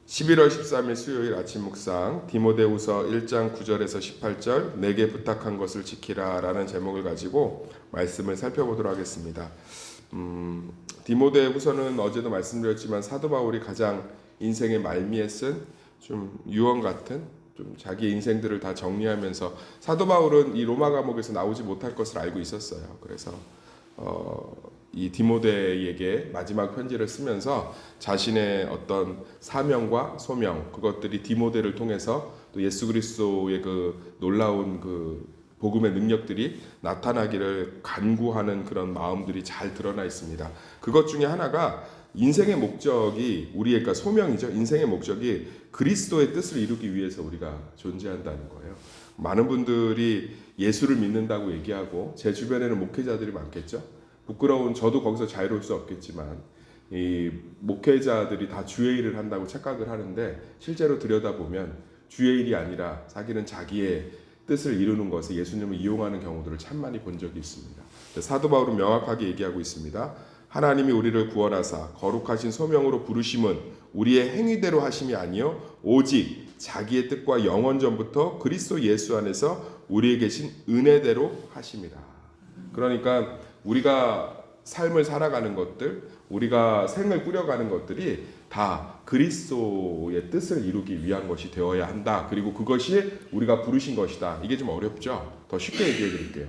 11월 13일 수요일 아침 묵상 디모데후서 1장 9절에서 18절 내게 부탁한 것을 지키라 라는 제목을 가지고 말씀을 살펴보도록 하겠습니다. 디모데후서는 어제도 말씀드렸지만 사도 바울이 가장 인생의 말미에 쓴 좀 유언 같은 좀 자기의 인생들을 다 정리하면서 사도 바울은 이 로마 감옥에서 나오지 못할 것을 알고 있었어요. 그래서 이 디모데에게 마지막 편지를 쓰면서 자신의 어떤 사명과 소명 그것들이 디모데를 통해서 또 예수 그리스도의 그 놀라운 그 복음의 능력들이 나타나기를 간구하는 그런 마음들이 잘 드러나 있습니다. 그것 중에 하나가 인생의 목적이 우리의 그러니까 소명이죠. 인생의 목적이 그리스도의 뜻을 이루기 위해서 우리가 존재한다는 거예요. 많은 분들이 예수를 믿는다고 얘기하고 제 주변에는 목회자들이 많겠죠. 부끄러운 저도 거기서 자유로울 수 없겠지만 이 목회자들이 다 주의 일을 한다고 착각을 하는데 실제로 들여다보면 주의 일이 아니라 자기는 자기의 뜻을 이루는 것에 예수님을 이용하는 경우들을 참 많이 본 적이 있습니다. 사도 바울은 명확하게 얘기하고 있습니다. 하나님이 우리를 구원하사 거룩하신 소명으로 부르심은 우리의 행위대로 하심이 아니요 오직 자기의 뜻과 영원 전부터 그리스도 예수 안에서 우리에게 계신 은혜대로 하심이라. 그러니까 우리가 삶을 살아가는 것들, 우리가 생을 꾸려가는 것들이 다 그리스도의 뜻을 이루기 위한 것이 되어야 한다. 그리고 그것이 우리가 부르신 것이다. 이게 좀 어렵죠? 더 쉽게 얘기해 드릴게요.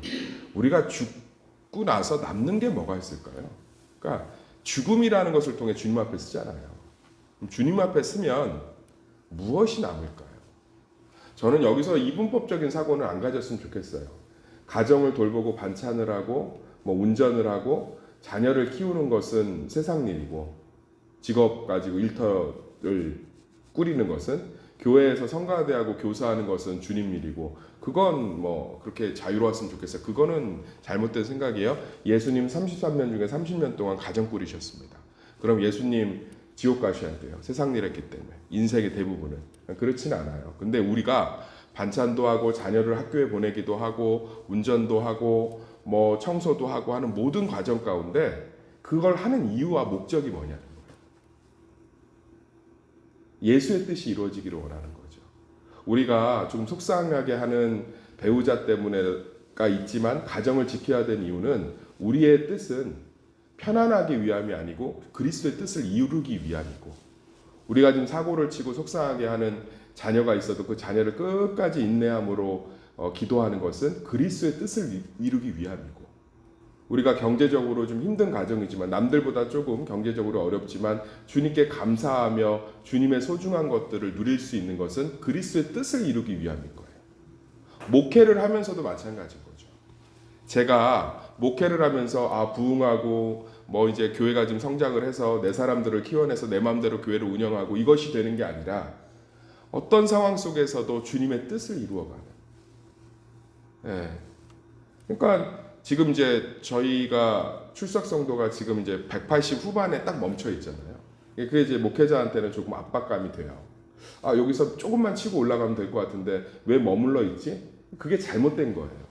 우리가 죽고 나서 남는 게 뭐가 있을까요? 그러니까 죽음이라는 것을 통해 주님 앞에 쓰잖아요. 주님 앞에 쓰면 무엇이 남을까요? 저는 여기서 이분법적인 사고는 안 가졌으면 좋겠어요. 가정을 돌보고 반찬을 하고 운전을 하고 자녀를 키우는 것은 세상 일이고 직업 가지고 일터를 꾸리는 것은 교회에서 성가대하고 교사하는 것은 주님 일이고 그건 그렇게 자유로웠으면 좋겠어요. 그거는 잘못된 생각이에요. 예수님 33년 중에 30년 동안 가정 꾸리셨습니다. 그럼 예수님 지옥 가셔야 돼요. 세상 일 했기 때문에. 인생의 대부분은. 그렇진 않아요. 근데 우리가 반찬도 하고 자녀를 학교에 보내기도 하고 운전도 하고 청소도 하고 하는 모든 과정 가운데 그걸 하는 이유와 목적이 뭐냐는 거예요. 예수의 뜻이 이루어지기를 원하는 거죠. 우리가 좀 속상하게 하는 배우자 때문에가 있지만 가정을 지켜야 되는 이유는 우리의 뜻은 편안하기 위함이 아니고 그리스도의 뜻을 이루기 위함이고 우리가 지금 사고를 치고 속상하게 하는 자녀가 있어도 그 자녀를 끝까지 인내함으로 기도하는 것은 그리스도의 뜻을 이루기 위함이고 우리가 경제적으로 좀 힘든 가정이지만 남들보다 조금 경제적으로 어렵지만 주님께 감사하며 주님의 소중한 것들을 누릴 수 있는 것은 그리스도의 뜻을 이루기 위함인 거예요. 목회를 하면서도 마찬가지인 거죠. 제가 목회를 하면서 부흥하고 이제 교회가 좀 성장을 해서 내 사람들을 키워내서 내 마음대로 교회를 운영하고 이것이 되는 게 아니라 어떤 상황 속에서도 주님의 뜻을 이루어가는. 그러니까 지금 이제 저희가 출석 성도가 지금 이제 180 후반에 딱 멈춰 있잖아요. 그게 이제 목회자한테는 조금 압박감이 돼요. 여기서 조금만 치고 올라가면 될 것 같은데 왜 머물러 있지? 그게 잘못된 거예요.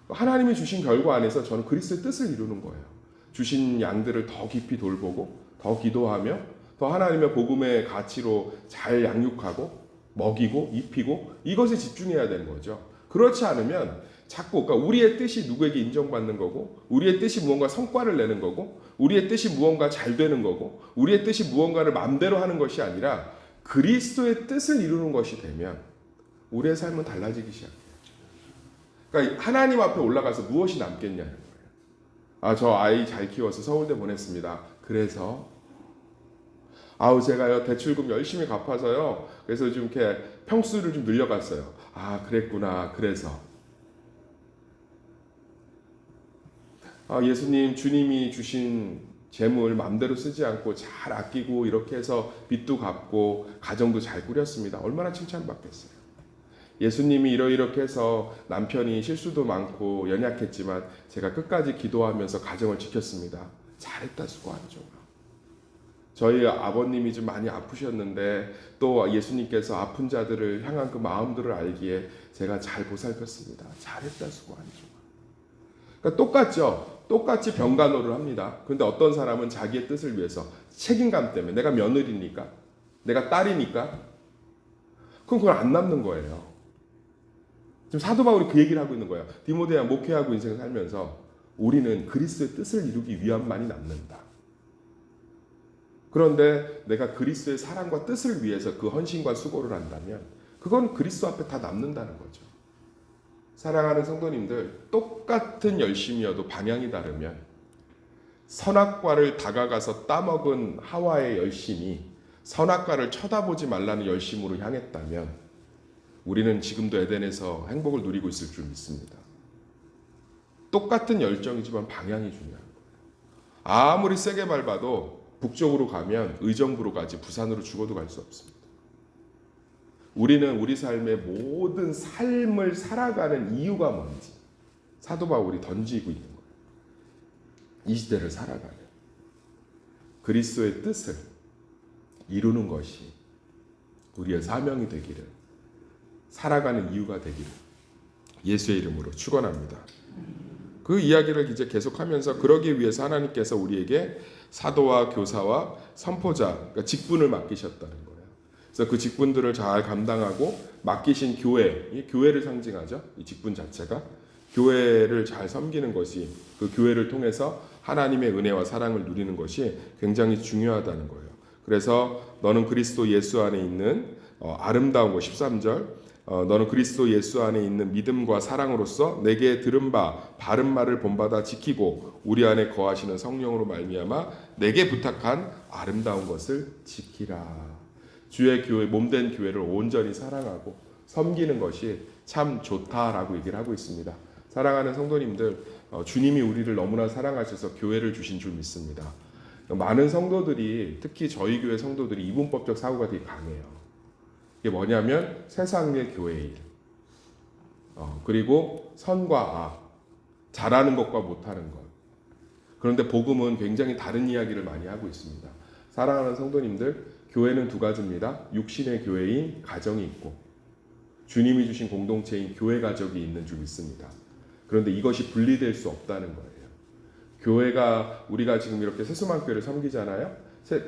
하나님이 주신 결과 안에서 저는 그리스도의 뜻을 이루는 거예요. 주신 양들을 더 깊이 돌보고 더 기도하며 더 하나님의 복음의 가치로 잘 양육하고 먹이고 입히고 이것에 집중해야 되는 거죠. 그렇지 않으면 자꾸 그러니까 우리의 뜻이 누구에게 인정받는 거고 우리의 뜻이 무언가 성과를 내는 거고 우리의 뜻이 무언가 잘 되는 거고 우리의 뜻이 무언가를 마음대로 하는 것이 아니라 그리스도의 뜻을 이루는 것이 되면 우리의 삶은 달라지기 시작해요. 그러니까 하나님 앞에 올라가서 무엇이 남겠냐는 거예요. 저 아이 잘 키워서 서울대 보냈습니다. 그래서 제가요 대출금 열심히 갚아서요. 그래서 좀 이렇게 평수를 좀 늘려갔어요. 그랬구나. 그래서 예수님 주님이 주신 재물 마음대로 쓰지 않고 잘 아끼고 이렇게 해서 빚도 갚고 가정도 잘 꾸렸습니다. 얼마나 칭찬받겠어요. 예수님이 이렇게 해서 남편이 실수도 많고 연약했지만 제가 끝까지 기도하면서 가정을 지켰습니다. 잘했다 수고하죠. 저희 아버님이 좀 많이 아프셨는데 또 예수님께서 아픈 자들을 향한 그 마음들을 알기에 제가 잘 보살폈습니다. 잘했다 수고하죠. 그러니까 똑같이 병간호를 합니다. 그런데 어떤 사람은 자기의 뜻을 위해서 책임감 때문에 내가 며느리니까 내가 딸이니까? 그럼 그걸 안 남는 거예요. 지금 사도 바울이 그 얘기를 하고 있는 거예요. 디모데야, 목회하고 인생을 살면서 우리는 그리스도의 뜻을 이루기 위함만이 남는다. 그런데 내가 그리스도의 사랑과 뜻을 위해서 그 헌신과 수고를 한다면 그건 그리스도 앞에 다 남는다는 거죠. 사랑하는 성도님들, 똑같은 열심이어도 방향이 다르면 선악과를 다가가서 따먹은 하와의 열심이 선악과를 쳐다보지 말라는 열심으로 향했다면 우리는 지금도 에덴에서 행복을 누리고 있을 줄 믿습니다. 똑같은 열정이지만 방향이 중요한 거예요. 아무리 세게 밟아도 북쪽으로 가면 의정부로 가지 부산으로 죽어도 갈 수 없습니다. 우리는 우리 삶의 모든 삶을 살아가는 이유가 뭔지 사도 바울이 던지고 있는 거예요. 이 시대를 살아가는 그리스도의 뜻을 이루는 것이 우리의 사명이 되기를, 살아가는 이유가 되기를 예수의 이름으로 축원합니다. 그 이야기를 이제 계속하면서 그러기 위해서 하나님께서 우리에게 사도와 교사와 선포자, 그러니까 직분을 맡기셨다는 거예요. 그래서 그 직분들을 잘 감당하고 맡기신 교회, 이 교회를 상징하죠. 이 직분 자체가 교회를 잘 섬기는 것이 그 교회를 통해서 하나님의 은혜와 사랑을 누리는 것이 굉장히 중요하다는 거예요. 그래서 너는 그리스도 예수 안에 있는 아름다운 것 13절 너는 그리스도 예수 안에 있는 믿음과 사랑으로서 내게 들은 바 바른 말을 본받아 지키고 우리 안에 거하시는 성령으로 말미암아 내게 부탁한 아름다운 것을 지키라. 주의 교회, 몸된 교회를 온전히 사랑하고 섬기는 것이 참 좋다라고 얘기를 하고 있습니다. 사랑하는 성도님들, 주님이 우리를 너무나 사랑하셔서 교회를 주신 줄 믿습니다. 많은 성도들이, 특히 저희 교회 성도들이 이분법적 사고가 되게 강해요. 이게 뭐냐면 세상의 교회의 일, 그리고 선과 악, 잘하는 것과 못하는 것. 그런데 복음은 굉장히 다른 이야기를 많이 하고 있습니다. 사랑하는 성도님들, 교회는 두 가지입니다. 육신의 교회인 가정이 있고 주님이 주신 공동체인 교회 가족이 있는 줄 믿습니다. 그런데 이것이 분리될 수 없다는 거예요. 교회가, 우리가 지금 이렇게 세수만교회를 섬기잖아요.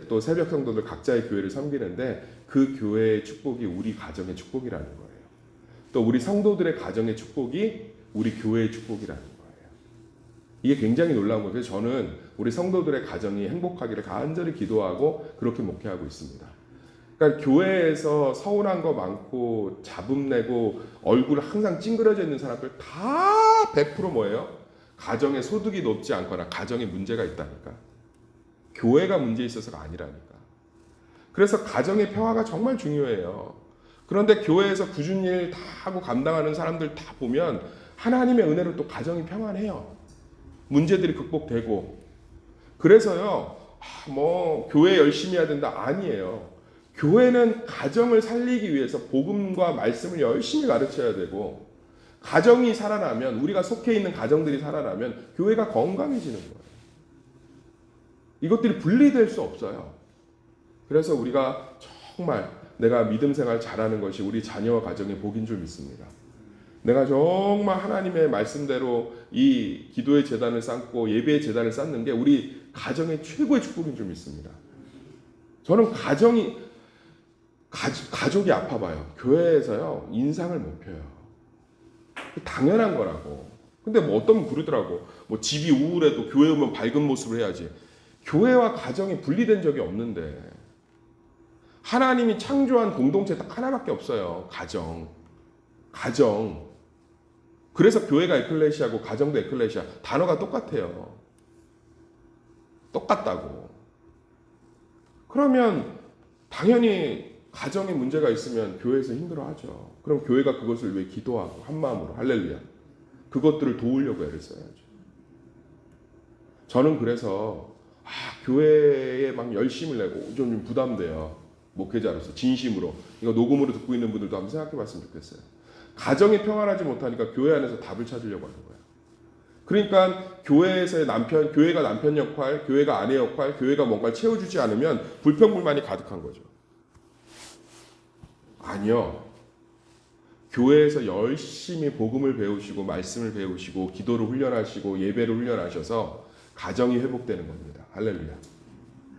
또 새벽 성도들 각자의 교회를 섬기는데 그 교회의 축복이 우리 가정의 축복이라는 거예요. 또 우리 성도들의 가정의 축복이 우리 교회의 축복이라는 거예요. 이게 굉장히 놀라운 거예요. 그래서 저는 우리 성도들의 가정이 행복하기를 간절히 기도하고 그렇게 목회하고 있습니다. 그러니까 교회에서 서운한 거 많고 잡음내고 얼굴 항상 찡그려져 있는 사람들 다 100% 뭐예요? 가정의 소득이 높지 않거나 가정에 문제가 있다니까. 교회가 문제 있어서가 아니라니까. 그래서 가정의 평화가 정말 중요해요. 그런데 교회에서 굳은 일 다 하고 감당하는 사람들 다 보면 하나님의 은혜로 또 가정이 평안해요. 문제들이 극복되고. 그래서요, 교회 열심히 해야 된다. 아니에요. 교회는 가정을 살리기 위해서 복음과 말씀을 열심히 가르쳐야 되고, 가정이 살아나면, 우리가 속해 있는 가정들이 살아나면 교회가 건강해지는 거예요. 이것들이 분리될 수 없어요. 그래서 우리가 정말 내가 믿음 생활 잘하는 것이 우리 자녀와 가정의 복인 줄 믿습니다. 내가 정말 하나님의 말씀대로 이 기도의 재단을 쌓고 예배의 재단을 쌓는 게 우리 가정의 최고의 축복인 줄 믿습니다. 저는 가족이 아파봐요. 교회에서요, 인상을 못 펴요. 당연한 거라고. 근데 어떤 분 그러더라고. 집이 우울해도 교회 오면 밝은 모습을 해야지. 교회와 가정이 분리된 적이 없는데, 하나님이 창조한 공동체 딱 하나밖에 없어요. 가정. 그래서 교회가 에클레시아고 가정도 에클레시아. 단어가 똑같아요. 똑같다고. 그러면 당연히 가정에 문제가 있으면 교회에서 힘들어하죠. 그럼 교회가 그것을 위해 기도하고 한마음으로 할렐루야. 그것들을 도우려고 애를 써야죠. 저는 그래서 교회에 막 열심을 내고 좀 부담돼요. 목회자로서 진심으로. 이거 녹음으로 듣고 있는 분들도 한번 생각해 봤으면 좋겠어요. 가정이 평안하지 못하니까 교회 안에서 답을 찾으려고 하는 거예요. 그러니까 교회에서의 교회가 남편 역할, 교회가 아내 역할, 교회가 뭔가를 채워주지 않으면 불평불만이 가득한 거죠. 아니요. 교회에서 열심히 복음을 배우시고 말씀을 배우시고 기도를 훈련하시고 예배를 훈련하셔서 가정이 회복되는 겁니다. 할렐루야.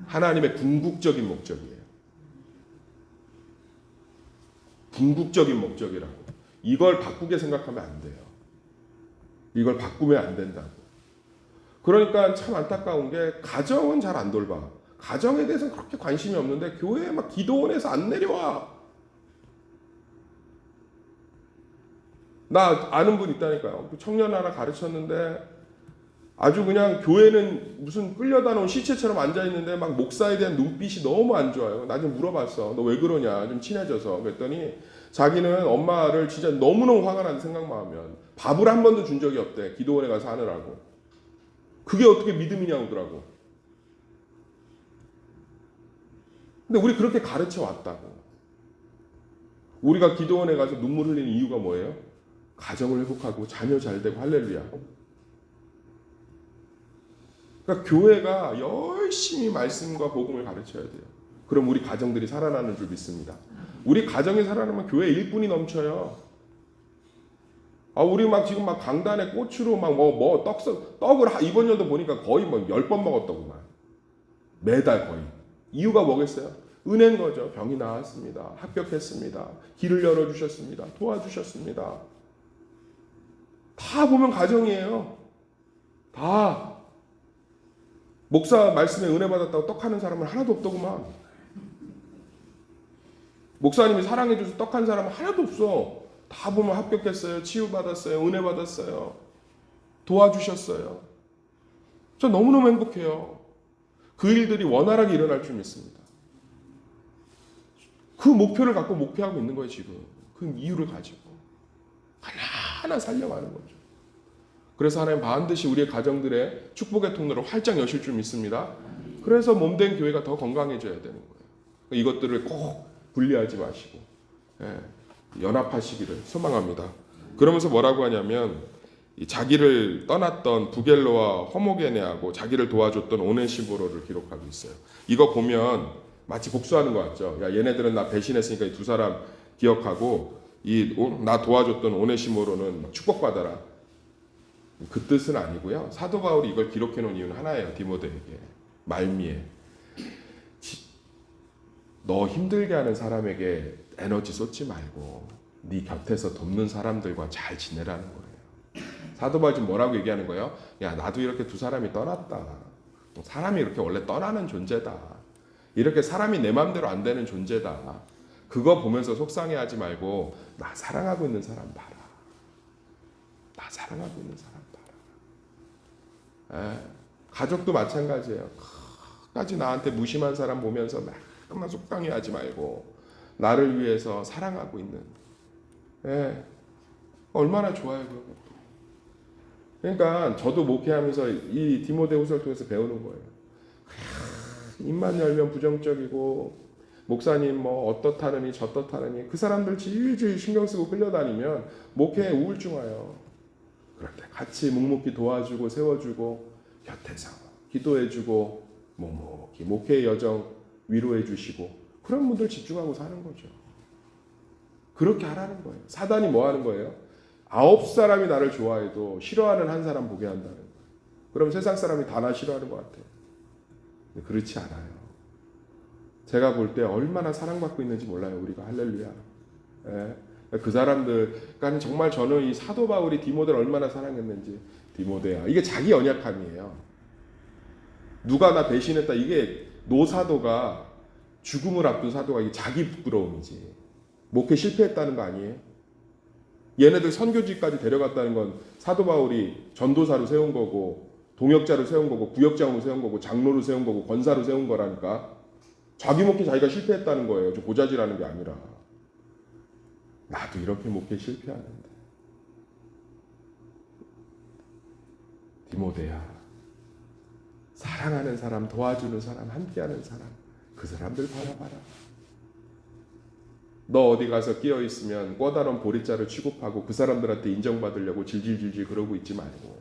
하나님의 궁극적인 목적이에요. 궁극적인 목적이라고. 이걸 바꾸게 생각하면 안 돼요. 이걸 바꾸면 안 된다고. 그러니까 참 안타까운 게 가정은 잘 안 돌봐. 가정에 대해서는 그렇게 관심이 없는데 교회에 막 기도원에서 안 내려와. 나 아는 분 있다니까요. 청년 하나 가르쳤는데 아주 그냥 교회는 무슨 끌려다 놓은 시체처럼 앉아있는데 막 목사에 대한 눈빛이 너무 안 좋아요. 나 좀 물어봤어. 너 왜 그러냐. 좀 친해져서. 그랬더니 자기는 엄마를 진짜 너무너무 화가 나는 생각만 하면 밥을 한 번도 준 적이 없대. 기도원에 가서 하느라고. 그게 어떻게 믿음이냐 오더라고. 근데 우리 그렇게 가르쳐 왔다고. 우리가 기도원에 가서 눈물 흘리는 이유가 뭐예요? 가정을 회복하고 자녀 잘 되고 할렐루야. 그러니까 교회가 열심히 말씀과 복음을 가르쳐야 돼요. 그럼 우리 가정들이 살아나는 줄 믿습니다. 우리 가정이 살아나면 교회 일꾼이 넘쳐요. 우리 막 지금 막 강단에 꽃으로 막 떡을 이번 연도 보니까 거의 뭐 10번 먹었더구만. 매달 거의. 이유가 뭐겠어요? 은혜인 거죠. 병이 나았습니다. 합격했습니다. 길을 열어주셨습니다. 도와주셨습니다. 다 보면 가정이에요. 다. 목사 말씀에 은혜 받았다고 떡하는 사람은 하나도 없더구만. 목사님이 사랑해줘서 떡한 사람은 하나도 없어. 다 보면 합격했어요. 치유받았어요. 은혜 받았어요. 도와주셨어요. 저 너무너무 행복해요. 그 일들이 원활하게 일어날 줄 믿습니다. 그 목표를 갖고 목표하고 있는 거예요, 지금. 그 이유를 가지고. 하나하나 살려가는 거죠. 그래서 하나님 반드시 우리의 가정들의 축복의 통로를 활짝 여실 줄 믿습니다. 그래서 몸된 교회가 더 건강해져야 되는 거예요. 이것들을 꼭 분리하지 마시고 연합하시기를 소망합니다. 그러면서 뭐라고 하냐면 자기를 떠났던 부겔로와 허모게네하고 자기를 도와줬던 오네시모로를 기록하고 있어요. 이거 보면 마치 복수하는 것 같죠. 야, 얘네들은 나 배신했으니까 이 두 사람 기억하고 나 도와줬던 오네시모로는 축복받아라. 그 뜻은 아니고요. 사도 바울이 이걸 기록해 놓은 이유는 하나예요. 디모데에게. 말미에. 너 힘들게 하는 사람에게 에너지 쏟지 말고 네 곁에서 돕는 사람들과 잘 지내라는 거예요. 사도 바울이 지금 뭐라고 얘기하는 거예요? 야, 나도 이렇게 두 사람이 떠났다. 사람이 이렇게 원래 떠나는 존재다. 이렇게 사람이 내 마음대로 안 되는 존재다. 그거 보면서 속상해하지 말고 나 사랑하고 있는 사람 봐라. 나 사랑하고 있는 사람 봐라. 가족도 마찬가지예요. 끝까지 나한테 무심한 사람 보면서 맨날 속상해하지 말고 나를 위해서 사랑하고 있는. 얼마나 좋아요 그거. 그러니까 저도 목회하면서 이 디모데후서를 통해서 배우는 거예요. 입만 열면 부정적이고 목사님 뭐 어떻다느니 저떻다느니 그 사람들 질질 신경 쓰고 끌려다니면 목회에 우울증 와요. 그럴 때 같이 묵묵히 도와주고 세워주고 곁에서 기도해주고 묵묵히 목회의 여정 위로해주시고 그런 분들 집중하고 사는 거죠. 그렇게 하라는 거예요. 사단이 뭐 하는 거예요? 9사람이 나를 좋아해도 싫어하는 한 사람 보게 한다는 거예요. 그럼 세상 사람이 다 나 싫어하는 것 같아요. 근데 그렇지 않아요. 제가 볼 때 얼마나 사랑받고 있는지 몰라요. 우리가 할렐루야. 그 사람들, 그러니까 정말 저는 이 사도 바울이 디모데를 얼마나 사랑했는지. 디모데야, 이게 자기 연약함이에요. 누가 나 배신했다. 이게 노사도가 죽음을 앞둔 사도가 이게 자기 부끄러움이지. 목회 실패했다는 거 아니에요? 얘네들 선교지까지 데려갔다는 건 사도 바울이 전도사로 세운 거고 동역자로 세운 거고 구역장으로 세운 거고 장로로 세운 거고 권사로 세운 거라니까. 자기 목회 자기가 실패했다는 거예요. 저 고자질하는 게 아니라. 나도 이렇게 목회 실패하는데. 디모데야, 사랑하는 사람, 도와주는 사람, 함께하는 사람, 그 사람들 바라봐라. 너 어디 가서 끼어있으면 꼬다로운 보리자를 취급하고 그 사람들한테 인정받으려고 질질질질 그러고 있지 말고,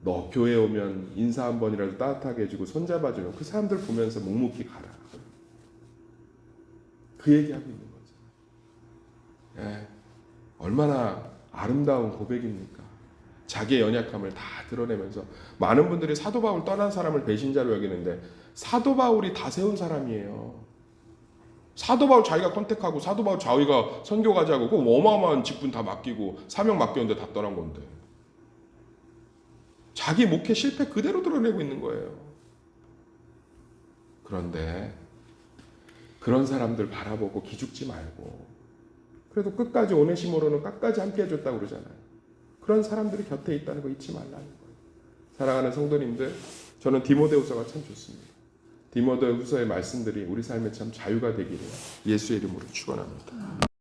너 교회 오면 인사 한 번이라도 따뜻하게 해주고 손잡아주면 그 사람들 보면서 묵묵히 가라. 그 얘기하고 있는 거죠. 얼마나 아름다운 고백입니까? 자기의 연약함을 다 드러내면서. 많은 분들이 사도 바울 떠난 사람을 배신자로 여기는데 사도 바울이 다 세운 사람이에요. 사도 바울 자기가 컨택하고 사도 바울 자기가 선교 가자고 그 어마어마한 직분 다 맡기고 사명 맡겼는데 다 떠난 건데 자기 목회 실패 그대로 드러내고 있는 거예요. 그런데 그런 사람들 바라보고 기죽지 말고 그래도 끝까지 오네시모로는 끝까지 함께 해줬다고 그러잖아요. 그런 사람들이 곁에 있다는 거 잊지 말라는 거예요. 사랑하는 성도님들, 저는 디모데후서가 참 좋습니다. 디모데후서의 말씀들이 우리 삶에 참 자유가 되기를 예수의 이름으로 축원합니다.